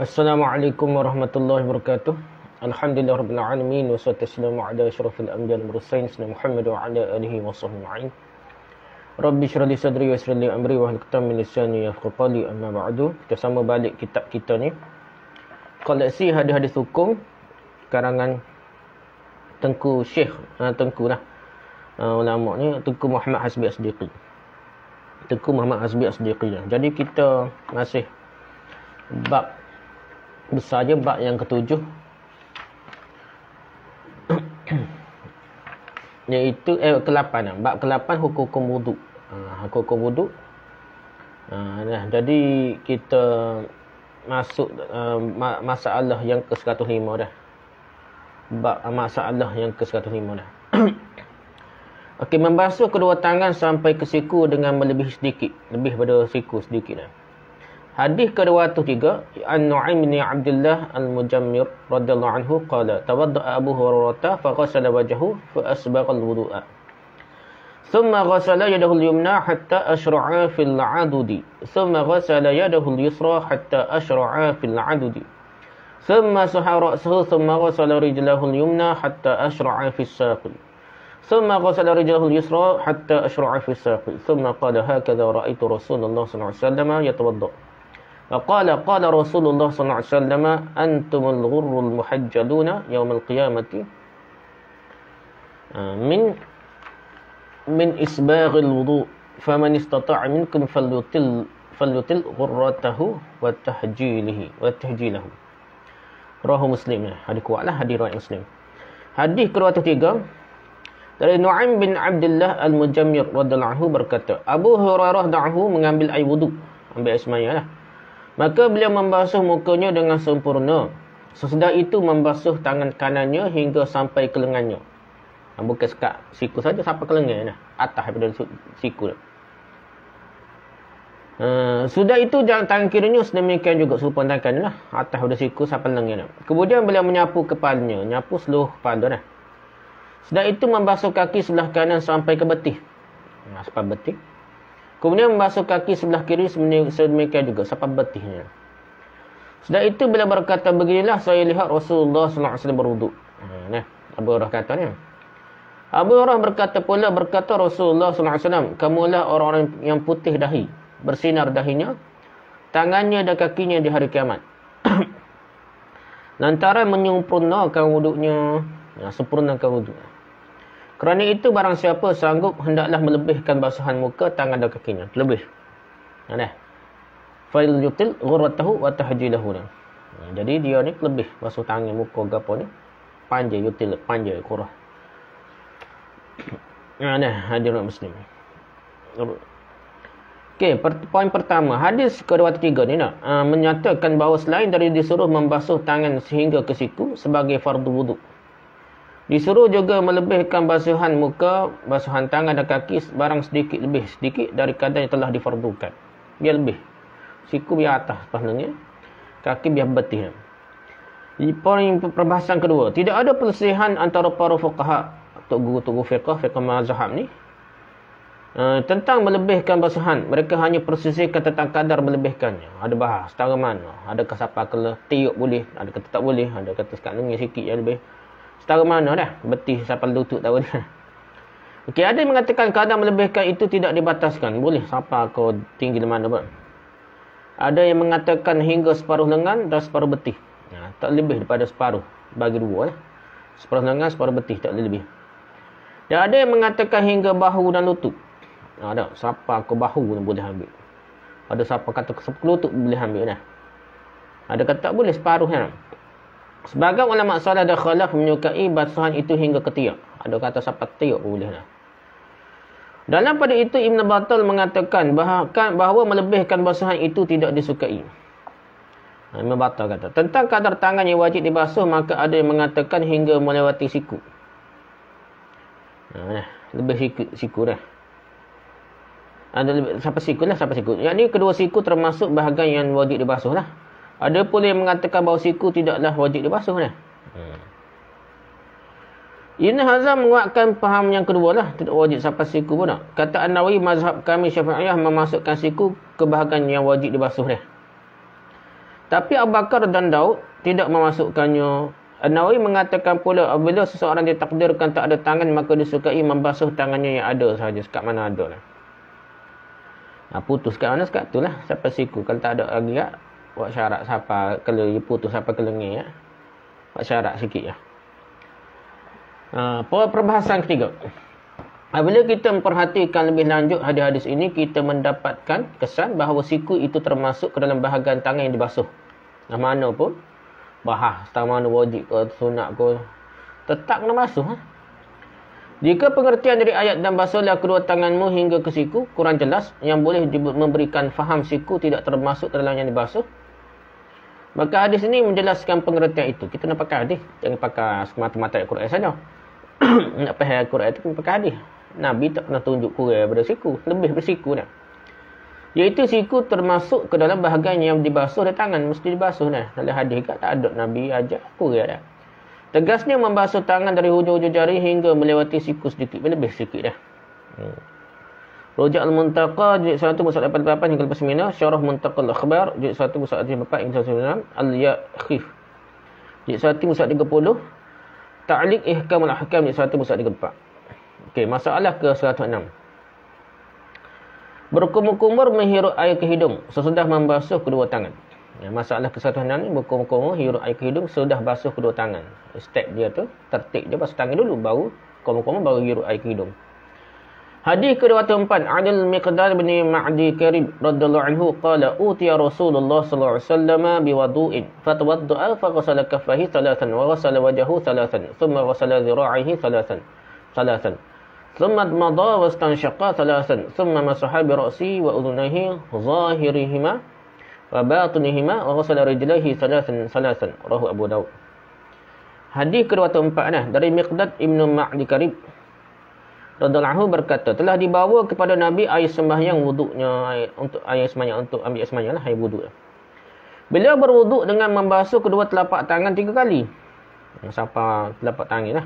Assalamualaikum warahmatullahi wabarakatuh. Alhamdulillahirabbil alamin wassalatu wassalamu ala asyrafil anbiya'i wal mursalin sayyidina Muhammad wa ala alihi washabbihi ajma'in. Rabbi shrah li sadri wa yassir li amri wa hlul 'uqdatam min lisani yafqahu qawli. Amma ba'du. Kita sama balik kitab kita ni. Koleksi hadis-hadis hukum karangan Tengku Syekh, Tengku lah. Ulama ni Tengku Muhammad Hasbi As-Siddiqi. Tengku Muhammad Hasbi As-Siddiqi lah. Jadi kita masih bab besar je, bab yang ketujuh, iaitu ke-8 lah. Bab ke-8 hukum-hukum wuduk. Hukum-hukum wuduk. Jadi kita masuk masalah yang ke-105 dah. Bab masalah yang ke-105 dah. Okey, membasuh kedua tangan sampai ke siku dengan melebihi sedikit, lebih pada siku sedikit dah. Hadis ke-203, An-Nu'aim bin Abdullah Al-Mujammir radhiyallahu anhu qala tawadda'a Abu Hurairah fa ghasala wajhahu fa asbagha al-wudu'a. Thumma ghasala yadahu al-yumna hatta ashra'a fil 'adudi. Thumma ghasala yadahu al-yusra hatta ashra'a fil 'adudi. Thumma saha ra'sahu thumma ghasala rijlahu al-yumna hatta ashra'a fis saqi. Thumma ghasala rijlahu al-yusra hatta ashra'a fis saqi. Thumma qala hakadha ra'aytu Rasulullah sallallahu alaihi wasallam yatawadda'. Qala Rasulullah sallallahu alaihi wasallam antumul ghurrul muhajjaluna yaumal qiyamati min isbaghil wudu faman istata'a minkum falyutil ghurratahu wa tahjilahu. Rawahu Muslim. Hadis kuatlah, hadis riwayat Muslim. Hadis ke-203 dari Nu'aim bin Abdullah Al-Mujammir radhiyallahu anhu berkata, Abu Hurairah da'ahu mengambil air wudu, ambil air sembahyang lah. Maka beliau membasuh mukanya dengan sempurna. Sesudah itu membasuh tangan kanannya hingga sampai ke lengannya. Bukan sekat siku saja, sampai ke lengan dah. Atas daripada siku dah. Sudah itu tangan kirinya sedemikian juga serupa tangan kanan lah. Atas daripada siku sampai lengan dah. Kemudian beliau menyapu kepalanya. Nyapu seluruh kepala dah. Sudah itu membasuh kaki sebelah kanan sampai ke betih. Sampai betih. Kemudian membasuh kaki sebelah kiri sedemikian juga sampai betihnya. Sudah itu bila berkata, beginilah saya lihat Rasulullah sallallahu alaihi wasallam berwuduk. Abu Hurairah kata ni. Abu Hurairah berkata pula, berkata Rasulullah sallallahu alaihi wasallam, kamulah orang-orang yang putih dahi, bersinar dahinya, tangannya dan kakinya di hari kiamat. Lantaran menyempurnakan wuduknya, sempurnakan wuduknya. Kerana itu barang siapa sanggup hendaklah melebihkan basahan muka, tangan dan kakinya. Lebih. Fa'il yutil ghurratahu wa tahjilahu. Jadi dia ni lebih basuh tangan, muka gapo ni. Panjai yutil, panjai qurrah. Hadirin muslim. Okey, poin pertama, hadis ke-203 ni menyatakan bahawa selain dari disuruh membasuh tangan sehingga ke siku sebagai fardu wuduk, disuruh juga melebihkan basuhan muka, basuhan tangan dan kaki barang sedikit lebih sedikit dari kadar yang telah difardukan. Biar lebih. Siku biar atas pahalanya, kaki biar betih. Poin perbahasan kedua, tidak ada perselisihan antara para fuqaha atau guru-guru fiqh mazhab ni tentang melebihkan basuhan. Mereka hanya perselisihkan tentang kadar melebihkannya. Ada bahas setara mana. Adakah siapa kena tiup boleh, adakah tak boleh, ada kata sekat sikit yang lebih. Setara mana dah? Betih sampai lutut tahu dah. Okey, ada yang mengatakan kadar melebihkan itu tidak dibataskan. Boleh siapa kau tinggi di mana pun. Ada yang mengatakan hingga separuh lengan dan separuh betih. Tak lebih daripada separuh. Bagi dua lah. Separuh lengan, separuh betih. Tak lebih. Dan ada yang mengatakan hingga bahu dan lutut. Ada. Siapa kau bahu boleh ambil. Ada siapa kata ke lutut boleh ambil dah. Ada kata tak boleh separuh kan. Sebagai ulama salaf dan khalaf menyukai basahan itu hingga ketiak. Ada kata sampai tiak boleh dah. Dalam pada itu Ibn Battal mengatakan bahawa melebihkan basahan itu tidak disukai. Ibn Battal kata tentang kadar tangan yang wajib dibasuh, maka ada yang mengatakan hingga melewati siku. Lebih siku dah. Ada lebih sampai siku lah, sampai siku. Yang ni kedua siku termasuk bahagian yang wajib dibasuh lah. Ada pula yang mengatakan bahawa siku tidaklah wajib dibasuh dah. Ibn Hazm menguatkan faham yang kedua lah, tidak wajib sampai siku pun tak. Kata An-Nawawi, mazhab kami Syafi'iyah memasukkan siku ke bahagian yang wajib dibasuh dah. Tapi Abu Bakar dan Daud tidak memasukkannya. An-Nawawi mengatakan pula apabila seseorang ditakdirkan tak ada tangan, maka disukai membasuh tangannya yang ada sahaja. Sekat mana ada lah. Putus kat mana sekat tu lah. Sampai siku. Kalau tak ada lagi ya, buat syarat siapa kalau dia putus sampai ke lengan ya. Buat syarat sikit ya. Perbahasan ketiga. Apabila kita memperhatikan lebih lanjut hadis-hadis ini, kita mendapatkan kesan bahawa siku itu termasuk ke dalam bahagian tangan yang dibasuh. Mana pun bahas, tak mana wajib ke sunat ke, tetap kena basuh. Jika pengertian dari ayat dan basuhlah kedua tanganmu hingga ke siku kurang jelas, yang boleh memberikan faham siku tidak termasuk ke dalam yang dibasuh, maka hadis ini menjelaskan pengertian itu. Kita nak pakai hadis, jangan pakai semata-mata ayat Quran saja. Nak pakai ayat Quran itu kena pakai hadis. Nabi tak pernah tunjuk kurang daripada siku, lebih bersiku dah. Iaitu siku termasuk ke dalam bahagian yang dibasuh dari tangan. Mesti dibasuh dah. Dalam hadis kat tak ada Nabi ajak kurang dah. Tegasnya membasuh tangan dari hujung-hujung jari hingga melewati siku sedikit. Lebih sikit dah. Rujak Al-Muntaqa jilid 1 muka 88 hingga 9. Syarah Muntaqa Al-Akhbar jilid 1 muka 4 hingga 9. Al-Yakhif jilid 1 muka 30. Ta'liq Ihkam Al-Ahkam jilid 1 muka 34. Okey, masalah ke 106. Berkumur-kumur menghirup air ke hidung sesudah membasuh kedua tangan. Masalah ke-106 ni, berkumur-kumur hirup air ke hidung sesudah basuh kedua tangan. Step dia tu, tertib dia basuh tangan dulu, baru kumur-kumur, baru hirup air ke hidung. Hadis ke-204, Adil Miqdad bin Ma'di Karib radhiyallahu anhu qala utiya Rasulullah sallallahu alaihi wasallam biwudu'in fatawadda'a faghasala kaffayhi thalathan wa ghasala wajhahu thalathan thumma ghasala dhira'ihi thalathan ثم مضى واستنشق ثلاثا ثم مسح برأسه وأذنيه ظاهرهما وباطنهما وغسل رجليه ثلاثا رواه أبو داود. Hadis ke-204 dari Miqdad Ibn Ma'di Karib radhiyallahu anhu berkata, telah dibawa kepada Nabi air sembahyang wuduknya, untuk air sembahyang, untuk ambil sembahyang lah, air wuduk. Beliau berwuduk dengan membasuh kedua telapak tangan 3 kali. Siapa telapak tangan lah,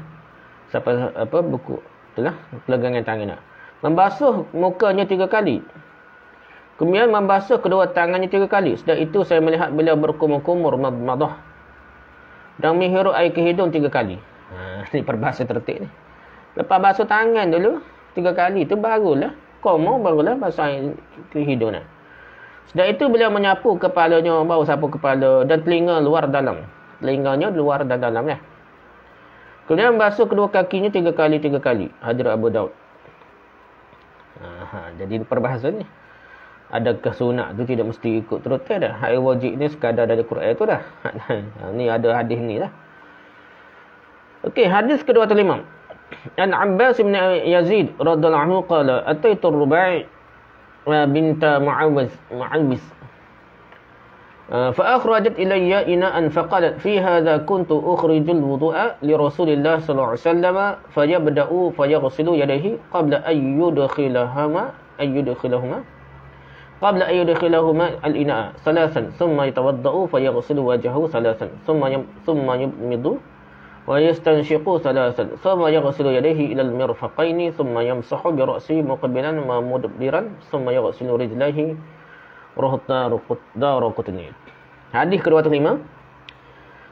siapa buku itulah pelegangan tangan nak. Membasuh mukanya 3 kali. Kemudian membasuh kedua tangannya 3 kali. Setelah itu saya melihat beliau berkumur-kumur madmadah dan menghirup air ke hidung 3 kali. Ini perbahasa tertib ni. Lepas basuh tangan dulu 3 kali tu barulah kumur, barulah basuh air ke hidung nak. Setelah itu beliau menyapu kepalanya, baru sapu kepala dan telinga luar dalam. Telinganya luar dan dalam lah. Kemudian basuh kedua kakinya 3 kali. Hadis Abu Daud. Jadi perbahasan ni. Adakah sunat tu tidak mesti ikut terus dah. Hak wajib ni sekadar dari Quran tu dah. Ni ada hadis ni lah. Okey, hadis ke-205. An Abbas bin Yazid radhiyallahu anhu qala ataitu Rubai' binta Mu'awwiz فأخرجت إلي إناء فقالت في هذا كنت أخرج الوضوء لرسول الله صلى الله عليه وسلم فيبدأ فيغسل يديه قبل أن يدخلهما الإناء ثلاثا ثم يتوضأ فيغسل وجهه ثلاثا ثم يمض ويستنشق ثلاثا ثم يغسل يديه إلى المرفقين ثم يمسح برأسه مقبلا ومدبرا ثم يغسل رجليه. Daraqutni. Hadis ke-205.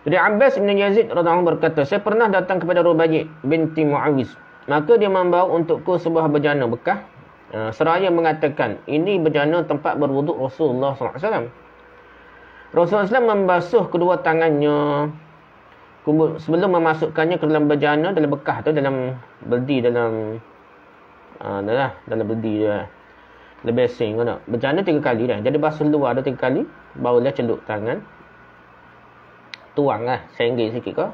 Dari Abbas bin Yazid radhiyallahu anhu berkata, saya pernah datang kepada Rubai' binti Mu'awwiz. Maka dia membawa untukku sebuah bejana bekas seraya mengatakan, ini bejana tempat berwuduk Rasulullah SAW. Rasulullah SAW membasuh kedua tangannya sebelum memasukkannya ke dalam bejana, dalam bekas tu, dalam beldi, dalam beldi dia. Lebih asing ke tak? Bejana 3 kali dah. Jadi basuh luar dah 3 kali. Barulah celup tangan. Tuang lah. Senggil sikit ke.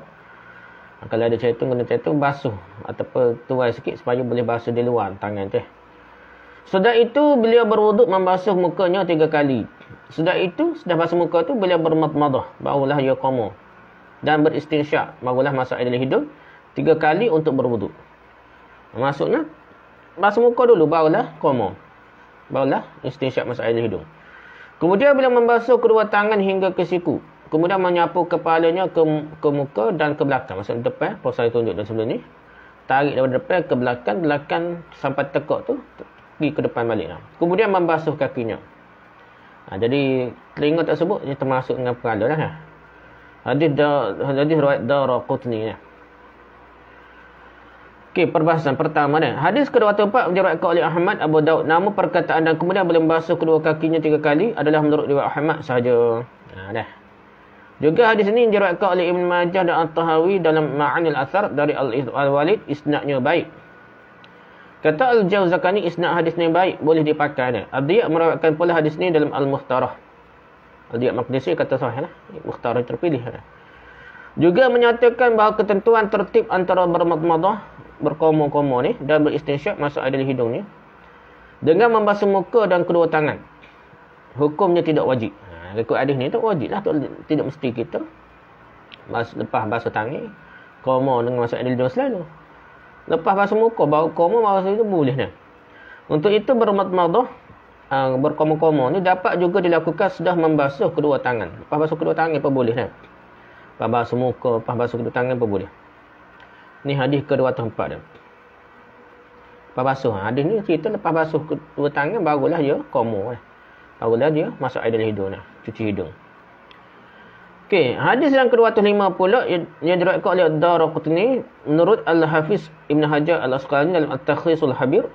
Kalau ada cetung, kena cetung, basuh. Ataupun tuai sikit supaya boleh basuh di luar tangan tu. Sudah itu, beliau berwuduk membasuh mukanya 3 kali. Sudah itu, sudah basuh muka tu, beliau bermadmadah. Barulah ia qamah. Dan beristinsyak. Barulah masuk air dalam hidung. 3 kali untuk berwuduk. Maksudnya, basuh muka dulu, barulah qamah. Barulah istinsyak masuk air hidung. Kemudian bila membasuh kedua tangan hingga ke siku. Kemudian menyapu kepalanya ke muka dan ke belakang. Maksudnya depan. Kalau saya tunjuk dalam sebelum ni. Tarik daripada depan ke belakang. Belakang sampai tekuk tu. Pergi ke depan balik. Kemudian membasuh kakinya. Jadi telinga tersebut dia termasuk dengan kepala lah. Hadis riwayat Daraqutni. Okey, perbahasan pertama dah. Hadis ke-24 diriwayatkan oleh Ahmad, Abu Daud. Nama perkataan dan kemudian boleh membasuh kedua kakinya 3 kali adalah menurut riwayat Ahmad sahaja. Dah. Juga hadis ini diriwayatkan oleh Ibn Majah dan At-Tahawi dalam Ma'anil Athar dari Al-Walid, isnadnya baik. Kata Al-Jawzakani, isnad hadis ni baik, boleh dipakai dah. Ad-Diya meriwayatkan pula hadis ni dalam Al-Mukhtarah. Ad-Diya Maqdisi kata sahih lah. Mukhtarah terpilih dah. Juga menyatakan bahawa ketentuan tertib antara bermadmadah, berkomo-komo ni dan beristinsyak masuk air dari hidung ni dengan membasuh muka dan kedua tangan, hukumnya tidak wajib. Ikut hadis ni tak wajib lah, tidak mesti kita lepas basuh tangan komo dengan masuk air dari hidung selalu. Lepas basuh muka baru komo, basuh itu boleh dah. Untuk itu bermadmadah, berkomo-komo ni dapat juga dilakukan sudah membasuh kedua tangan. Lepas basuh kedua tangan pun boleh dah. Lepas basuh muka, lepas basuh kedua tangan pun boleh. Ni hadis ke-24 dah. Lepas basuh. Hadis ni cerita lepas basuh kedua tangan barulah dia komo lah. Barulah dia masuk air dalam hidung lah. Cuci hidung. Okey, hadis yang ke-205 pula yang diriwayatkan oleh Ad-Daraqutni menurut Al-Hafiz Ibn Hajar Al-Asqalani dalam At-Takhisul Habir.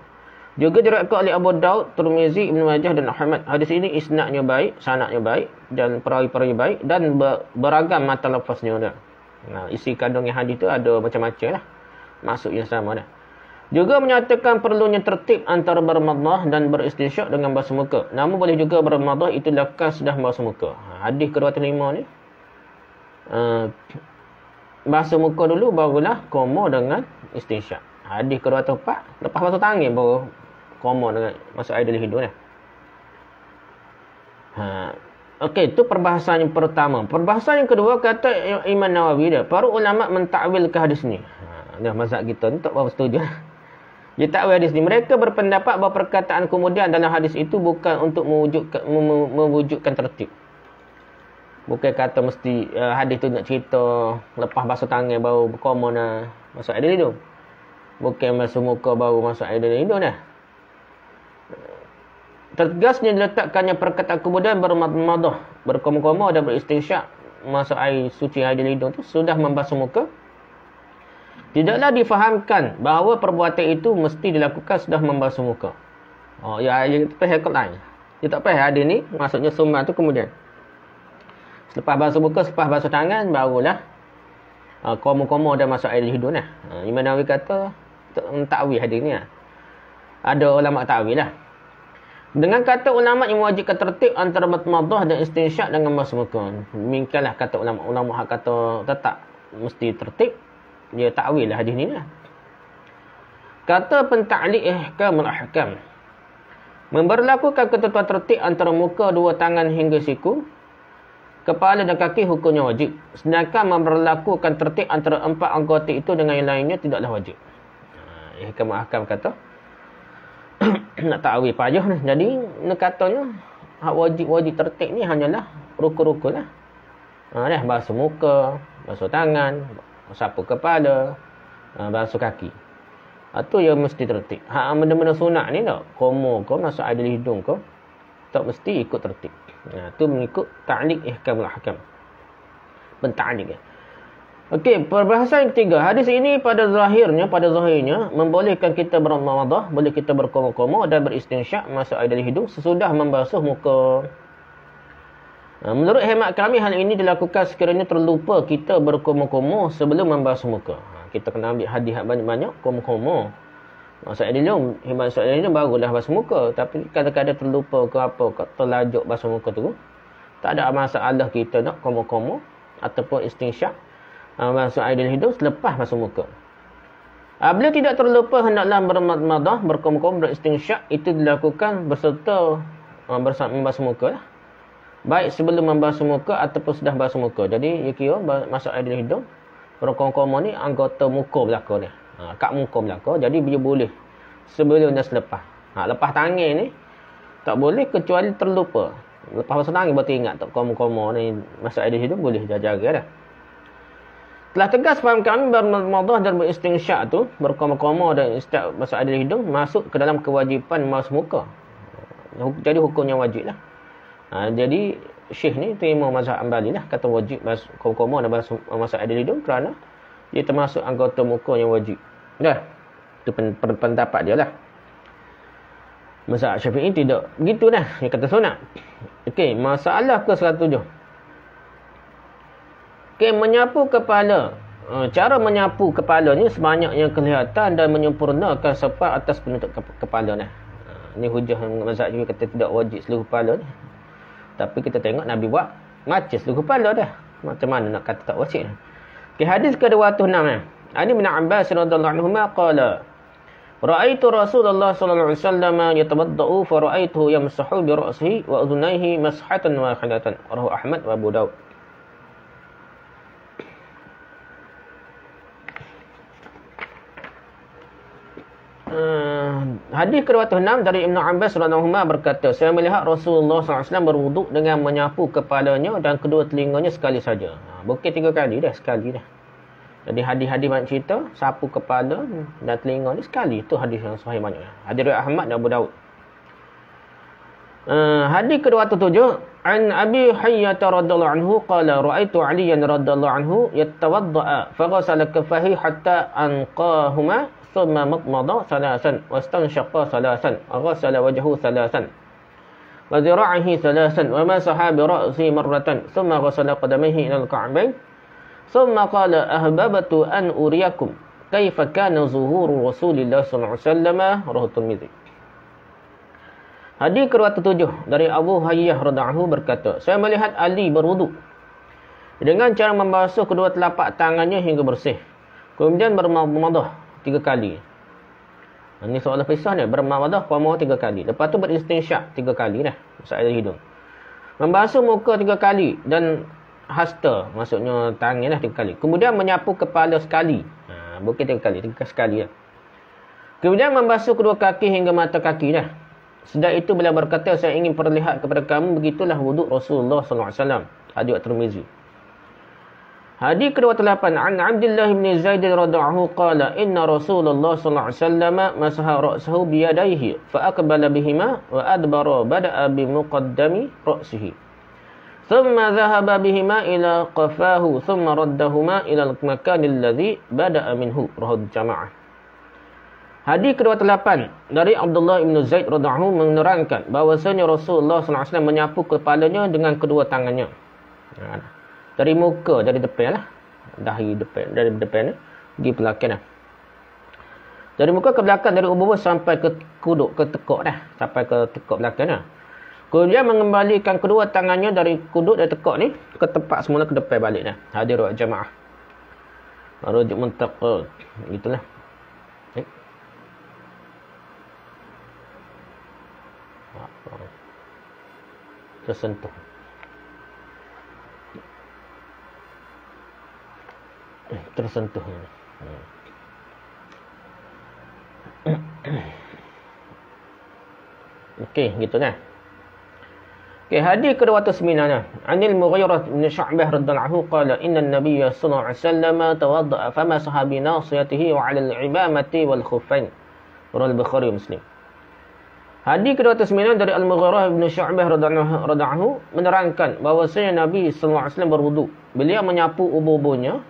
Juga diriwayatkan oleh Abu Daud, Tirmizi, Ibn Majah dan Ahmad. Hadis ini isnadnya baik, sanadnya baik dan perawi-perawi baik dan beragam mata lafaznya dah. Isi kandungan hadis tu ada macam-macam lah. Maksud yang sama dah. Juga menyatakan perlunya tertib antara bermadmah dan beristinsyak dengan basuh muka. Namun boleh juga bermadmah itu dilakukan sudah basuh muka. Hadis ke-205 ni basuh muka dulu barulah komo dengan istinsyak. Hadis ke-204 lepas basuh tangan baru komo dengan masuk air dari hidung dah. Okey, itu perbahasan yang pertama. Perbahasan yang kedua kata Imam Nawawi dia, para ulama mentakwilkan hadis ni. Dah mazhab kita ni tak berapa setuju. Dia takwil hadis ni. Mereka berpendapat bahawa perkataan kemudian dalam hadis itu bukan untuk mewujudkan tertib. Bukan kata mesti hadis tu nak cerita lepas basuh tangan baru berkomo nak masuk air dari hidung. Bukan basuh muka baru masuk air dari hidung dah. Tegasnya diletakkannya perkataan kemudian bermadmadah, berkomo-komo dan beristinsyak masuk air suci air dari hidung tu sudah membasuh muka. Tidaklah difahamkan bahawa perbuatan itu mesti dilakukan sudah membasuh muka. Ya kita faham kot lain. Dia tak faham hadis ni, maksudnya sunnah tu kemudian. Selepas basuh muka, selepas basuh tangan barulah komo-komo dan masuk air dari hidung lah. Imam Nawawi kata takwil hadis ni lah. Ada ulama takwil lah. Dengan kata ulama yang mewajibkan tertib antara madmadah dan istinsyak dengan basuh muka. Demikianlah kata ulama hak kata tetap mesti tertib. Dia takwil lah hadis ni lah. Kata penta'liq ihkamul ahkam. Memberlakukan ketentuan tertib antara muka, dua tangan hingga siku, kepala dan kaki hukumnya wajib. Sedangkan memberlakukan tertib antara 4 anggota itu dengan yang lainnya tidaklah wajib. Ihkamul ahkam kata nak takwil payah ni. Jadi nak katanya hak wajib tertib ni hanyalah rukun-rukun lah. Dah basuh muka, basuh tangan, sapu kepala, basuh kaki. Itu yang mesti tertib. Hak benda-benda sunat ni tak, komo kau masuk air dari hidung kau tak mesti ikut tertib. Itu mengikut ta'liq ihkamul ahkam. Penta'liq ya. Okey, perbahasan yang ketiga. Hadis ini pada zahirnya membolehkan kita bermadmadah, boleh kita berkomo-komo dan beristinsyak masuk air dari hidung sesudah membasuh muka. Menurut hemat kami, hal ini dilakukan sekiranya terlupa kita berkomo-komo sebelum membasuh muka. Kita kena ambil hadis banyak-banyak komo-komo. Masuk air dari hidung, masuk air dari hidung barulah basuh muka. Tapi kadang-kadang terlupa ke apa, ke terlajuk basuh muka tu. Tak ada masalah kita nak komo-komo ataupun istinsyak masuk air dari hidung selepas basuh muka. Bila tidak terlupa hendaklah bermadmadah, berkomo-komo, beristinsyak. Itu dilakukan berserta membasuh muka lah. Baik sebelum membasuh muka ataupun sudah basuh muka. Jadi dia kira masuk air dari hidung, berkomo-komo ni anggota muka belakang ni. Kat muka belakang. Jadi dia boleh sebelum dan selepas. Lepas tangan ni tak boleh kecuali terlupa. Lepas basuh tangan baru ingat tak komo-komo ni masuk air dari hidung, boleh jaga dah. Telah tegas faham kami bermadmadah dan beristinsyak tu, berkomo-komo dan istinsyak masuk air dari hidung masuk ke dalam kewajipan membasuh muka. Jadi hukumnya wajib lah. Jadi Syekh ni terima mazhab Hanbali lah, kata wajib koma dan basuh masa air hidung kerana dia termasuk anggota muka yang wajib. Dah. Itu pendapat dia lah. Mazhab Syafi'i tidak begitu dah. Dia kata sunat. Okey, masalah ke 107. Okey, menyapu kepala. Cara menyapu kepala ni sebanyak yang kelihatan dan menyempurnakan sepat atas penutup kepala ni. Ini hujah mazhab juga kata tidak wajib seluruh kepala ni. Tapi kita tengok Nabi buat macam seluruh kepala dah. Macam mana nak kata tak wajib? Okey, hadis ke-206 ni. Ani bin Abbas radhiyallahu anhu qala Ra'aitu Rasulullah sallallahu alaihi wasallam yatawaddau fa ra'aituhu yamsahu bi ra'sihi wa udhunayhi mashatan wahidatan. Rawahu Ahmad wa Abu Daud. Hadis ke-206 dari Ibn Abbas radhiyallahu anhu berkata, saya melihat Rasulullah SAW berwuduk dengan menyapu kepalanya dan kedua telinganya sekali saja. Bukan 3 kali dah, sekali dah. Jadi hadis-hadis banyak cerita, sapu kepala dan telinga ni sekali. Itu hadis yang sahih banyak. Hadis riwayat Ahmad dan Abu Daud. Hadis ke-207 an Abi Hayyah radhiyallahu anhu qala ra'aitu Aliyan radhiyallahu anhu yatawadda'a faghasala kaffahi hatta anqahuma thumma madmada thalathan wastanshaqa thalathan ghasala wajhahu thalathan wa dhira'ihi thalathan wa masaha bi ra'sihi marratan thumma ghasala qadamayhi ila al-ka'bayn thumma qala ahbabtu an uriyakum kaifa kana zuhuru Rasulillah sallallahu alaihi wasallam rawahu Tirmidzi. Hadis ke-207 dari Abu Hayyah radhiyallahu anhu berkata, saya melihat Ali berwuduk dengan cara membasuh kedua telapak tangannya hingga bersih. Kemudian bermamadah 3 kali. Ini soalan pisah ni, bermamadah qama 3 kali. Lepas tu beristinsyak 3 kali dah, masuk air hidung. Membasuh muka 3 kali dan hasta, maksudnya tangan lah 3 kali. Kemudian menyapu kepala sekali. Bukan 3 kali, 3 sekali dah. Kemudian membasuh kedua kaki hingga mata kaki dah. Sedar itu beliau berkata, saya ingin perlihat kepada kamu begitulah wuduk Rasulullah sallallahu alaihi wasallam. Hadis Tirmizi. Hadis ke-28 an Abdullah bin Zaid radhiyallahu anhu qala inna Rasulullah sallallahu alaihi wasallam masaha ra'sahu bi yadayhi fa aqbala bihima wa adbara bada'a bi muqaddami ra'sihi. Thumma dhahaba bihima ila qafahu thumma raddahuma ila al-makan alladhi bada'a minhu. Rawahu Jama'ah. Hadis ke-28 dari Abdullah bin Zaid radhiyallahu anhu menerangkan bahawasanya Rasulullah sallallahu alaihi wasallam menyapu kepalanya dengan kedua tangannya. Dari muka, dari depan lah. Dahi depan, dari depan pergi belakang dah. Dari muka ke belakang, dari ubun sampai ke kuduk, ke tekuk dah. Sampai ke tekuk belakang dah. Kemudian mengembalikan kedua tangannya dari kuduk dan tekuk ni ke tempat semula, ke depan balik dah. Hadis riwayat Jamaah. Rujuk Muntaqal. Gitulah. Tersentuh. Tersentuh. Okey, gitu kan. Okey, hadis ke-209 nya. Anil Mughirah bin Syu'bah radhiyallahu anhu qala inna an-nabiyya sallallahu alaihi wasallam tawadda'a famasaha bi nasiyatihi wa 'ala al-'imamati wal khuffain. Riwayat Bukhari Muslim. Hadis ke-209 dari Al-Mughirah bin Syu'bah radhiyallahu anhu menerangkan bahawasanya Nabi sallallahu alaihi wasallam berwuduk. Beliau menyapu ubun-ubunnya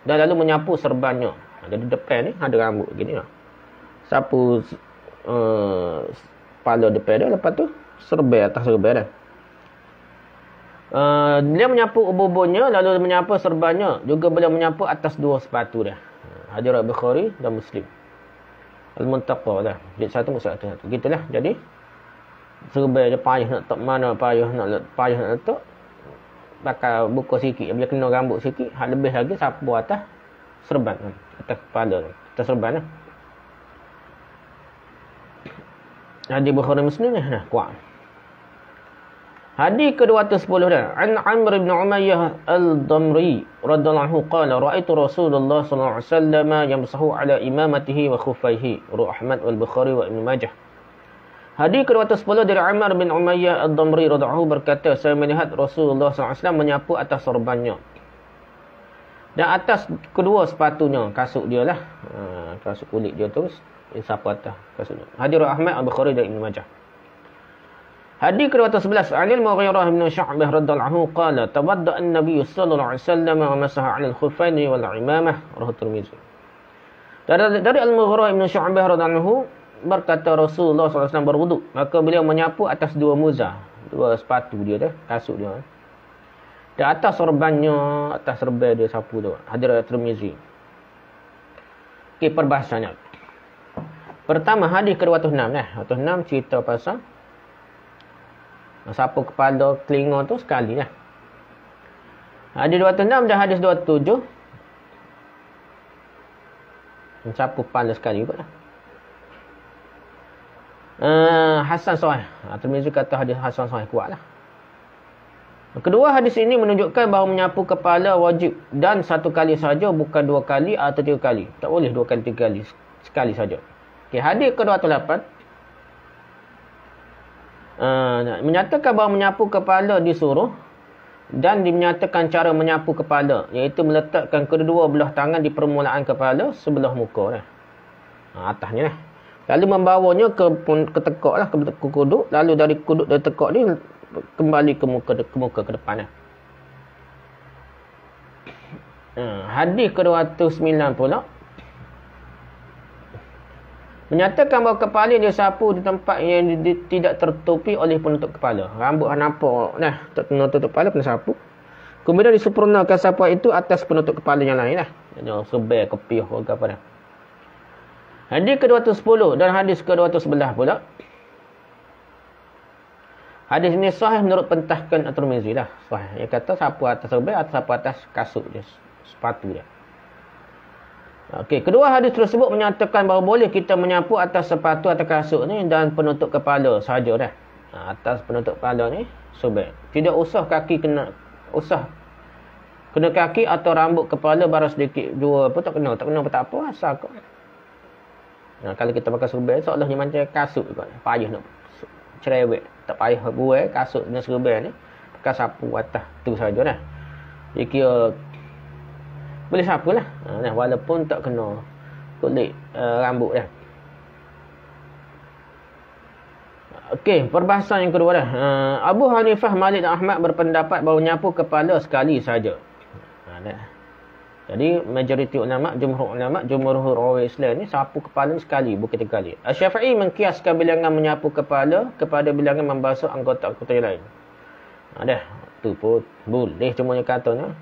dan lalu menyapu serbannya. Jadi depan ni ada rambut gini lah. Sapu kepala depan dia, lepas tu serban atas serban dah. Dia menyapu ubun-ubunnya lalu menyapu serbannya, juga beliau menyapu atas 2 sepatu dah. Hadis riwayat Bukhari dan Muslim. Al-Muntaqa dah. Jadi satu musa satu. Gitulah. Jadi serban dia payah nak letak mana, payah nak letak. Bakal buka sikit. Bila kena rambut sikit, hak lebih lagi sapu atas serban. Atas kepala. Atas serban lah. Hadis Bukhari Muslim ni dah kuat. Hadis ke-210 dah. An Amr bin Umayyah al-Damri radhiyallahu anhu qala ra'aitu Rasulullah sallallahu alaihi wasallam yamsahu ala imamatihi wa khuffaihi. Riwayat Ahmad wal Bukhari wa Ibn Majah. Hadis ke-210 dari Amr bin Umayyah al-Damri radhiyallahu anhu berkata, saya melihat Rasulullah sallallahu alaihi wasallam menyapu atas sorbannya dan atas kedua sepatunya, kasut dia lah. Kasut kulit dia terus sapu atas kasutnya. Hadis riwayat Ahmad, Al-Bukhari dan Ibn Majah. Hadis ke-211, Anil Mughirah bin Syu'bah radhiyallahu anhu qala tawadda'a an-nabiy sallallahu alaihi wasallam wa masaha 'ala al-khuffaini wal 'imamah, rawahu Tirmizi. Dari Al-Mughirah bin Syu'bah radhiyallahu anhu berkata Rasulullah sallallahu alaihi wasallam berwuduk, maka beliau menyapu atas dua muzah, dua sepatu dia dah, kasut dia. Di atas sorbannya, atas serbai dia sapu tu. Hadis Tirmizi. Okey, perbahasannya. Pertama, hadis ke-206 nah. 206 cerita pasal sapu kepala, telinga tu sekali lah. Hadis 206 dan hadis 27 sapu kepala sekali juga lah. Hasan Sahih. Tirmizi kata hadis Hasan Sahih kuat lah. Kedua, hadis ini menunjukkan bahawa menyapu kepala wajib dan satu kali saja, bukan dua kali atau tiga kali. Tak boleh dua kali, tiga kali. Sekali saja. Okay, hadis ke-208 menyatakan bahawa menyapu kepala disuruh dan dinyatakan cara menyapu kepala, iaitu meletakkan kedua belah tangan di permulaan kepala sebelah muka lah. Atasnya lah. Lalu membawanya ke tekak lah, ke kuduk. Lalu dari kuduk dari tekak ni kembali ke muka ke depan lah. Hadis ke-209 pula menyatakan bahawa kepala dia sapu di tempat yang tidak tertutupi oleh penutup kepala. Rambut nampak nah, tak kena tutup kepala, kena sapu. Kemudian disempurnakan sapuan itu atas penutup kepala yang lain lah. Yang sebai, kepiah ke apa dah. Hadis ke-210 dan hadis ke-211 pula. Hadis ini sahih menurut pentahkan At-Tirmizi lah. Sahih. Dia kata sapu atas sebai atau sapu atas kasut dia, sepatu dia. Okey, kedua hadis tersebut menyatakan bahawa boleh kita menyapu atas sepatu atau kasut ni dan penutup kepala sahaja dah. Atas penutup kepala ni sebaik. Tidak usah kaki kena kaki atau rambut kepala baras sedikit dua apa tak kena pun tak apa asal kok. Kalau kita pakai serbai seolah macam kasut juga. Payah nak cerewet, tak payah buai kasut dengan serbai ni. Pakai sapu atas tu saja dah. Dia kira boleh sapu lah. Walaupun tak kena kulit rambut dah. Okey, perbahasan yang kedua dah. Abu Hanifah, Malik dan Ahmad berpendapat bahawa nyapu kepala sekali saja. Jadi majoriti ulama, jumhur ulama Islam ni sapu kepala sekali, bukan tiga kali. Asy-Syafi'i mengkiaskan bilangan menyapu kepala kepada bilangan membasuh anggota-anggota yang lain. Dah, tu pun boleh, cuma yang katanya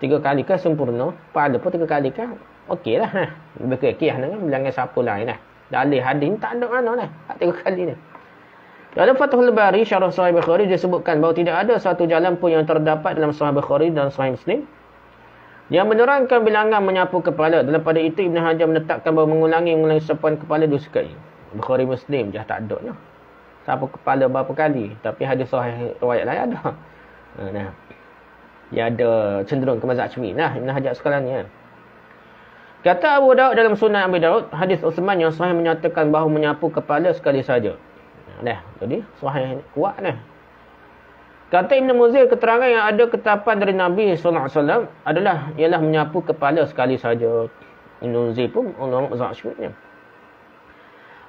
3 kali kan sempurna, kepala pun 3 kali kan okey lah. Lebih kekeh dengan bilangan sapu lain lah. Dalil hadis ni tak ada mana lah 3 kali ni. Dalam Fathul Bari Syarah Sahih Bukhari disebutkan bahawa tidak ada satu jalan pun yang terdapat dalam Sahih Bukhari dan Sahih Muslim yang menerangkan bilangan menyapu kepala. Dalam pada itu Ibn Hajar menetapkan bahawa mengulangi sapuan kepala 2 sekali. Bukhari Muslim je tak ada lah. Sapu kepala berapa kali, tapi hadis sahih riwayat lain ada. Nah. Dia ada cenderung ke mazhab Syafi'i lah Ibn Hajar sekarang ni kan. Kata Abu Daud dalam Sunan Abi Daud, hadis Uthman yang sahih menyatakan bahawa menyapu kepala sekali saja. Jadi sahih kuat dah. Kata Ibn Muzir, keterangan yang ada ketetapan dari Nabi SAW ialah menyapu kepala sekali saja. Ibn Muzir pun ulama mazhab Syafi'i.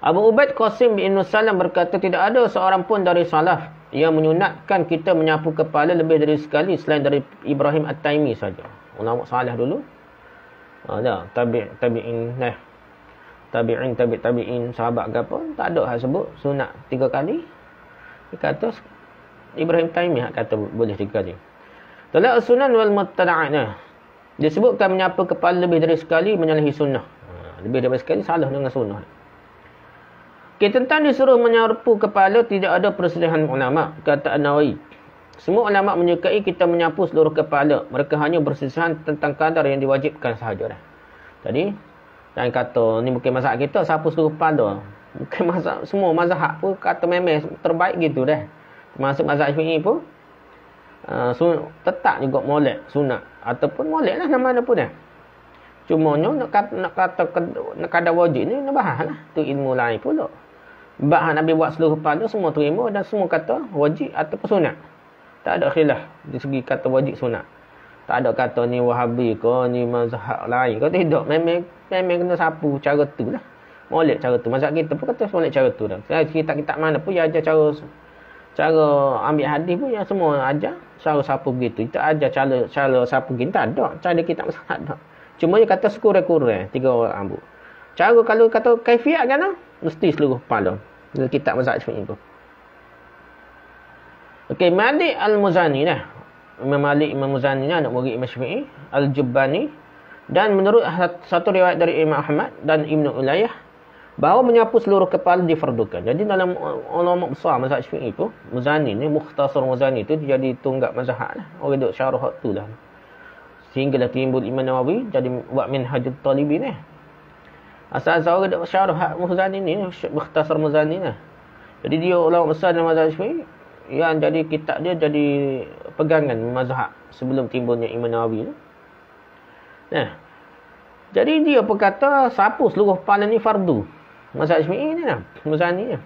Abu Ubaid Qasim bin Salam berkata tidak ada seorang pun dari salaf yang menyunatkan kita menyapu kepala lebih dari sekali selain dari Ibrahim At-Taimi saja. Ulama salih dulu. Tabi'in, sahabat ke apa, tak ada hak sebut sunat 3 kali. Dia kata Ibrahim Taimi hak kata boleh 3 kali. Dalam Sunan wal Muttada'at disebutkan menyapu kepala lebih dari sekali menyalahi sunnah. Lebih dari sekali salah dengan sunnah. Okay, tentang disuruh menyapu kepala tidak ada perselisihan ulama, kata An-Nawawi. Semua ulama menyukai kita menyapu seluruh kepala. Mereka hanya berselisihan tentang kadar yang diwajibkan sahaja dah. Jadi, jangan kata ni bukan mazhab kita sapu seluruh kepala. Bukan mazhab, semua mazhab pun kata memang terbaik gitu dah. Termasuk mazhab Syafi'i pun tetap juga molek sunat ataupun molek lah nama-nama pun dah. Cumanya nak kata kadar wajib ni nak bahas lah. Tu ilmu lain pula. Bahan Nabi buat seluruh kepala semua terima dan semua kata wajib ataupun sunat. Tak ada khilaf di segi kata wajib sunat. Tak ada kata ni Wahabi ke ni mazhab lain ke, tidak. Memang kena sapu cara tu lah. Molek cara tu. Mazhab kita pun kata molek cara tu dah. Kitab-kitab mana pun dia ajar cara Cara ambil hadis pun yang semua ajar cara sapu begitu. Kita ajar cara sapu begitu tak ada. Cara kita tak ada. Cuma dia kata sekurang-kurang 3 orang rambut. Cara kalau kata kaifiat kan mesti seluruh kepala. Dalam kitab mazhab Syafi'i tu. Okey, Malik Al-Muzani dah. Imam Malik Imam Muzani ni anak murid Imam Syafi'i, Al-Jubbani, dan menurut satu riwayat dari Imam Ahmad dan Ibnu Ulayah bahawa menyapu seluruh kepala difardukan. Jadi dalam ulama besar mazhab Syafi'i tu, Muzani ni, Mukhtasar Muzani tu jadi tunggak mazhab lah. Orang duk syarah tu lah. Sehinggalah timbul Imam Nawawi jadi buat Minhajul Talibin ni. Asal-asal orang duk syarah Muzani ni, Mukhtasar Muzani lah. Jadi dia ulama besar dalam mazhab Syafi'i yang jadi kitab dia jadi pegangan mazhab sebelum timbulnya Imam Nawawi tu. Nah. Jadi dia berkata sapu seluruh kepala ni fardu. Mazhab Syafi'i ni lah. Muzani ni.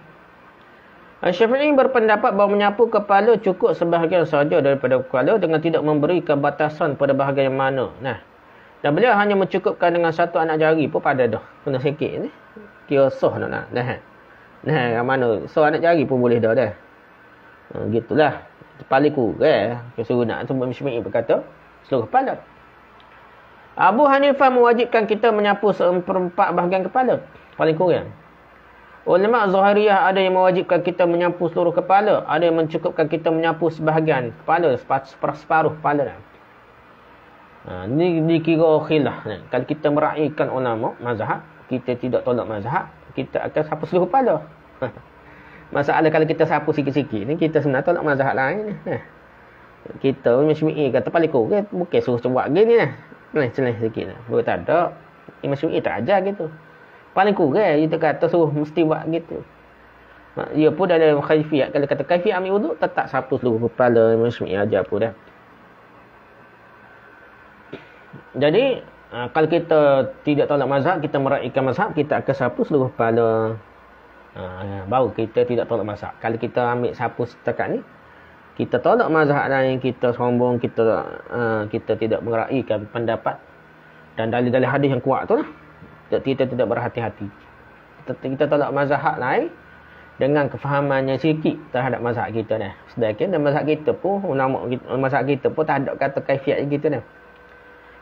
Syafi'i berpendapat bahawa menyapu kepala cukup sebahagian sahaja daripada kepala dengan tidak memberikan batasan pada bahagian mana. Nah. Dan beliau hanya mencukupkan dengan satu anak jari pun pada dah. Kena sikit ni. Kira soh nak. Nah, mana? So anak jari pun boleh dah. Gitulah. Paling kurang. Suruh nak sebut Syafi'i berkata seluruh kepala. Abu Hanifah mewajibkan kita menyapu 1/4 bahagian kepala. Paling kurang. Ulama Zahiriyah ada yang mewajibkan kita menyapu seluruh kepala. Ada yang mencukupkan kita menyapu sebahagian kepala. Separuh kepala. Ini dikira khilaf. Kalau kita meraihkan ulama mazhab, kita tidak tolak mazhab, kita akan sapu seluruh kepala. Masalah kalau kita sapu sikit-sikit ni, kita sebenarnya tolak mazhab lain. Kita Imam Syafi'i kata paling kurang, bukan suruh buat gini lah. Celih sikit lah. Buat tak ada. Imam Syafi'i tak ajar gitu. Paling kurang kita kata suruh mesti buat gitu. Ia pun dalam kaifiat. Kalau kata kaifiat ambil wuduk, tetap sapu seluruh kepala. Imam Syafi'i ajar pun dah. Jadi, kalau kita tidak tolak mazhab, kita meraihkan mazhab, kita akan sapu seluruh kepala. Baru kita tidak tolak mazhab. Kalau kita ambil sapu setakat ni, kita tolak mazhab lain, kita sombong, kita tidak meraihkan pendapat dan dalil-dalil hadis yang kuat tu lah. Kita tidak berhati-hati. Kita tolak mazhab lain dengan kefahamannya sikit terhadap mazhab kita dah. Sedangkan dalam mazhab kita pun, ulama mazhab kita pun tak ada kata kaifiat gitu dah.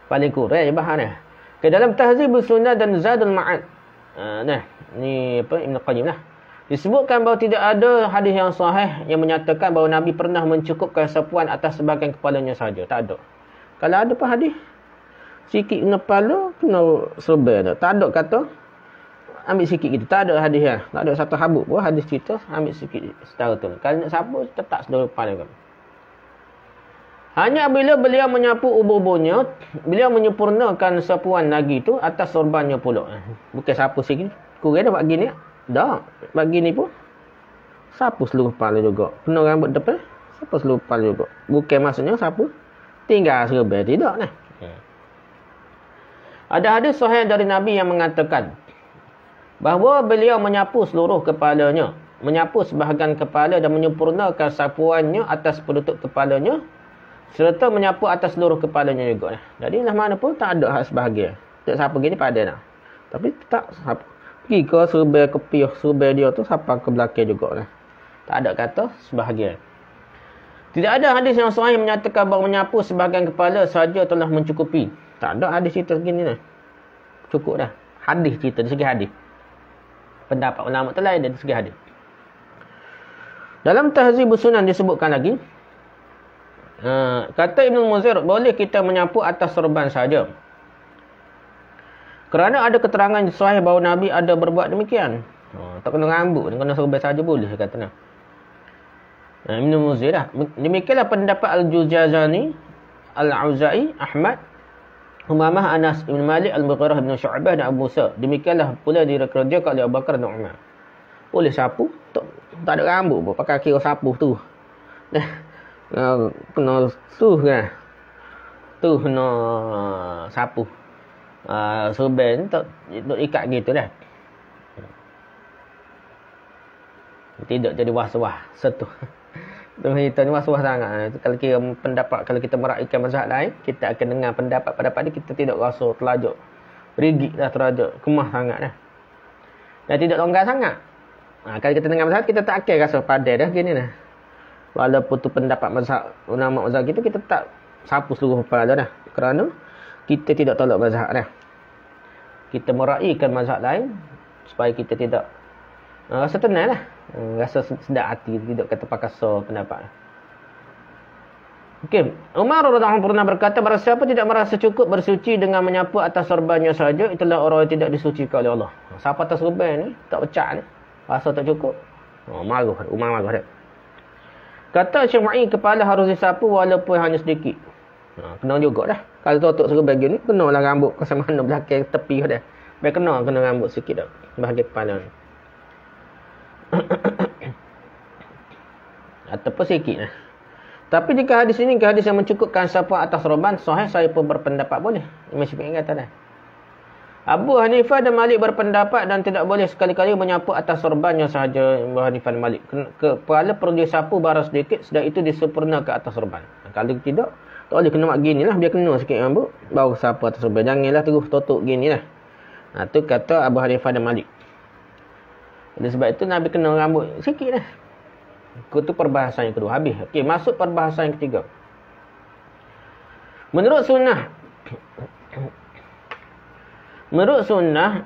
Paling kurang je bahan dah. Dalam Tahzibus Sunnah dan Zadul Ma'ad. Ni apa Ibn Qayyim lah. Disebutkan bahawa tidak ada hadis yang sahih yang menyatakan bahawa Nabi pernah mencukupkan sapuan atas sebahagian kepalanya saja. Tak ada. Kalau ada pun hadis, sikit kena kepala, kena serba dah. Tak ada kata, ambil sikit gitu. Tak ada hadis lah. Tak ada satu habuk pun hadis cerita, ambil sikit setara tu. Kalau nak sapu, tetap seluruh kepala. Hanya bila beliau menyapu ubur-uburnya, beliau menyempurnakan sapuan lagi tu atas sorbannya pula. Bukan sapu sikit. Kurang dah buat gini. Dah, bagi ni pun sapu seluruh kepala juga. Kena rambut depan, sapu seluruh kepala juga. Bukan maksudnya sapu tinggal serba, tidak nah. Ada hadis sahih dari Nabi yang mengatakan bahawa beliau menyapu seluruh kepalanya, menyapu sebahagian kepala dan menyempurnakan sapuannya atas penutup kepalanya serta menyapu atas seluruh kepalanya juga nah. Jadi lah mana pun tak ada hak sebahagian. Tak sapu gini pada nah. Tapi tak sapu. Pergi ke serba kepiah, serba dia tu sampai ke belakang juga lah. Tak ada kata sebahagian. Tidak ada hadis yang sahih menyatakan bahawa menyapu sebahagian kepala saja telah mencukupi. Tak ada hadis cerita begini lah. Cukup dah. Hadis cerita dari segi hadis. Pendapat ulama tu lain dari segi hadis. Dalam Tahzibus Sunan disebutkan lagi. Kata Ibn Muzir, boleh kita menyapu atas sorban saja. Kerana ada keterangan sahih bahawa Nabi ada berbuat demikian. Tak kena rambut, kena sorban saja boleh katanya. Ibn Muzir lah. Demikianlah pendapat Al-Juzjazani, Al-Auza'i, Ahmad, Umamah, Anas, Ibn Malik, Al-Mughirah, Ibn Syu'bah dan Abu Musa. Demikianlah pula dikerjakan oleh Abu Bakar dan Umar. Boleh sapu, tak ada rambut pun, pakai kira sapu tu. Kena tu kan. Tu kena sapu. Sorban tak ikat gitu dah. Tidak jadi was-was setu. Kita ni was-was sangat. Kalau kira pendapat, kalau kita meraihkan mazhab lain, kita akan dengar pendapat dia, kita tidak rasa terlajuk. Rigid dah terlajuk, kemah sangat dah. Dan tidak longgar sangat. Kalau kita dengar mazhab, kita tak akan rasa padan dah gini dah. Walaupun tu pendapat mazhab ulama mazhab kita tak sapu seluruh kepala dah. Kerana kita tidak tolak mazhab dah. Kita meraihkan mazhab lain supaya kita tidak rasa tenang lah. Rasa sedap hati, tidak kata pakasa pendapat. Okey, Umar radhiyallahu anhu pernah berkata, barang siapa tidak merasa cukup bersuci dengan menyapu atas sorbannya saja, itulah orang yang tidak disucikan oleh Allah. Siapa atas sorban ni tak pecah ni, rasa tak cukup, marah, Umar marah dia. Kata Syafi'i, kepala harus disapu walaupun hanya sedikit. Kena juga dah. Kalau tutup sorban gini, kenalah rambut ke mana belakang tepi dah. Biar kena rambut sikit dah bahagian kepala ni. Ataupun sikit lah. Tapi jika hadis ini hadis yang mencukupkan sapu atas sorban, sahih, saya pun berpendapat boleh. Imam Syafi'i kata dah. Abu Hanifah dan Malik berpendapat dan tidak boleh sekali-kali menyapu atas sorbannya sahaja. Abu Hanifah dan Malik. Kepala perlu disapu barang sedikit, sedang itu disempurna ke atas sorban. Kalau tidak, tak boleh kena mak gini lah. Biar kena sikit rambut, baru sapu atas sorban. Janganlah terus tutup gini lah. Itu kata Abu Hanifah dan Malik. Oleh sebab itu Nabi kena rambut sikit lah. Itu perbahasan yang kedua. Habis. Okey, masuk perbahasan yang ketiga. Menurut sunnah,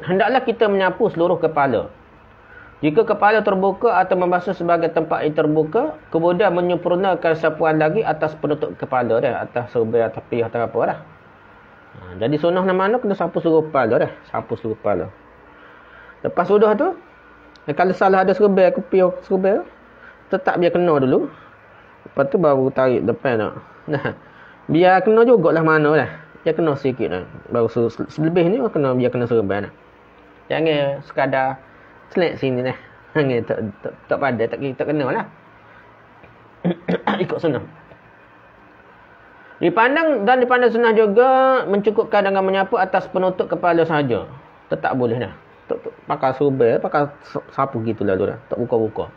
hendaklah kita menyapu seluruh kepala. Jika kepala terbuka atau membasuh sebagai tempat yang terbuka, kemudian menyempurnakan sapuan lagi atas penutup kepala dah, atas serba atau piyah atau apa dah. Jadi sunnah mana kena sapu seluruh kepala dah, sapu seluruh kepala. Lepas sudah tu, kalau salah ada serba ke piyah serba, tetap biar kena dulu. Lepas tu baru tarik depan nak. Nah, biar kena jugalah mana dah. Biar kena sikit dah. Baru selebih ni biar kena serban dah. Jangan sekadar selek sini dah. Jangan tak padat, tak kena lah. Ikut sunnah. Dipandang sunnah juga mencukupkan dengan menyapu atas penutup kepala sahaja. Tetap boleh dah. Pakai serban, pakai sapu gitu lalu dah. Tak buka-buka.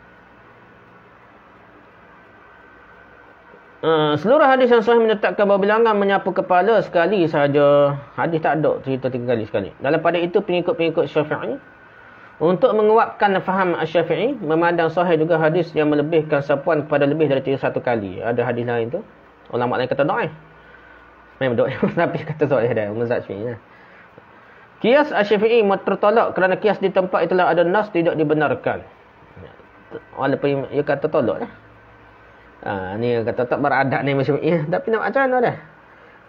Seluruh hadis yang sahih menetapkan bahawa bilangan menyapu kepala sekali sahaja. Hadis tak ada cerita 3 kali sekali. Dalam pada itu pengikut-pengikut Syafi'i, untuk menguatkan faham Syafi'i, memandang sahih juga hadis yang melebihkan sapuan kepada lebih dari 1 kali. Ada hadis lain tu, ulama lain kata dhaif. Memang dhaif tapi kata sahih dah mazhab Syafi'i. Qiyas Syafi'i tertolak kerana qiyas di tempat itulah ada nas tidak dibenarkan. Walaupun ia kata tolak dah. Ni kata tak beradab ni macam ni. Tapi nak macam mana dah?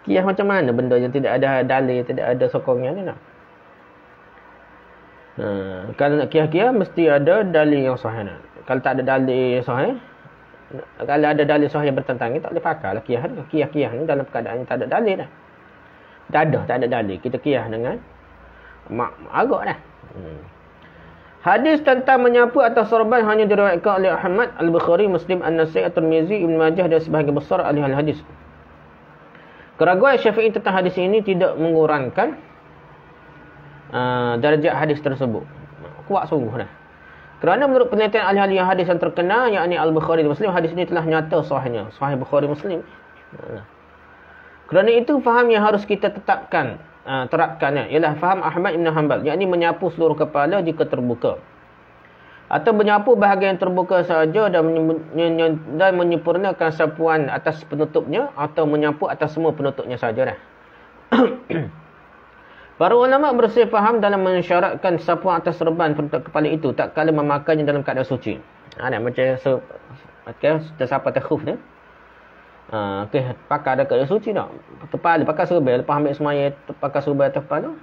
Qiyas macam mana benda yang tidak ada dalil, tidak ada sokongnya ni nak? Kalau nak qiyas mesti ada dalil yang sahih. Kalau tak ada dalil yang sahih, kalau ada dalil sahih yang bertentangan, tak boleh pakai lah qiyas ni. Qiyas ni dalam keadaan yang tak ada dalil dah. Tak ada dalil. Kita qiyas dengan agak dah. Hadis tentang menyapu atas sorban hanya diriwayatkan oleh Ahmad, Al-Bukhari, Muslim, An-Nasai, At-Tirmizi, Ibn Majah dan sebahagian besar ahli hadis. Keraguan Syafi'i tentang hadis ini tidak mengurangkan darjat hadis tersebut. Kuat sungguh dah. Kerana menurut penelitian ahli hadis yang terkenal, yakni Al-Bukhari dan Muslim, hadis ini telah nyata sahihnya. Sahih Bukhari Muslim. Kerana itu faham yang harus kita terapkannya ialah faham Ahmad Ibn Hanbal, yakni menyapu seluruh kepala jika terbuka, atau menyapu bahagian terbuka sahaja dan menyempurnakan sapuan atas penutupnya, atau menyapu atas semua penutupnya sahaja dah. Para ulama bersih faham dalam mensyaratkan sapuan atas serban penutup kepala itu tak kala memakainya dalam keadaan suci. Macam tersapu atas khuf ni. Pakai dekat suci tak? Kepala pakai serban, lepas ambil semaya pakai serban atas kepala.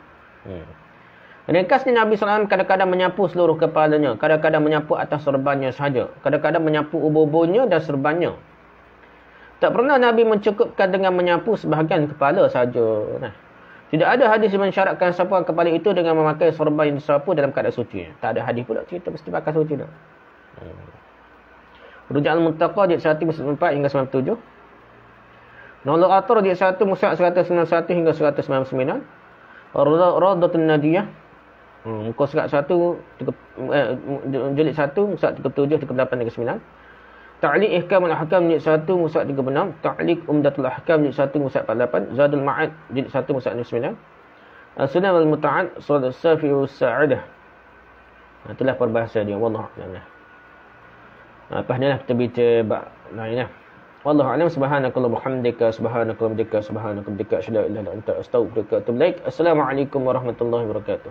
Ringkasnya Nabi SAW kadang-kadang menyapu seluruh kepalanya, kadang-kadang menyapu atas serbannya sahaja, kadang-kadang menyapu ubur-uburnya dan serbannya. Tak pernah Nabi mencukupkan dengan menyapu sebahagian kepala sahaja. Tidak ada hadis yang mensyaratkan sapuan kepala itu dengan memakai serban yang disapu dalam keadaan suci. Tak ada hadis pula cerita mesti pakai suci tak. Rujak Al-Muntaqa jilid 1 94 hingga 97. Nolul Athar jilid 1 muka 191 hingga 199. Raudatul Nadiyah muka surat 1 jilid 1 muka 37 38 hingga 9. Ta'liq Ihkam al-Ahkam jilid 1 muka 36. Ta'liq Umdatul Ahkam jilid 1 muka 48. Zadul Ma'ad jilid 1 muka 69. Sunan al-Muta'ad Surat As-Safi was-Sa'idah. Itulah perbahasan dia, wallahu a'lam. Lepas ni lah kita bincang bab lain lah. Wallahu a'lam. Subhanakallahumma hamdika subhanakallahumma bihamdika subhanakallahumma bihamdika asyhadu an la ilaha illa anta astaghfiruka wa atubu ilaik. Assalamualaikum warahmatullahi wabarakatuh.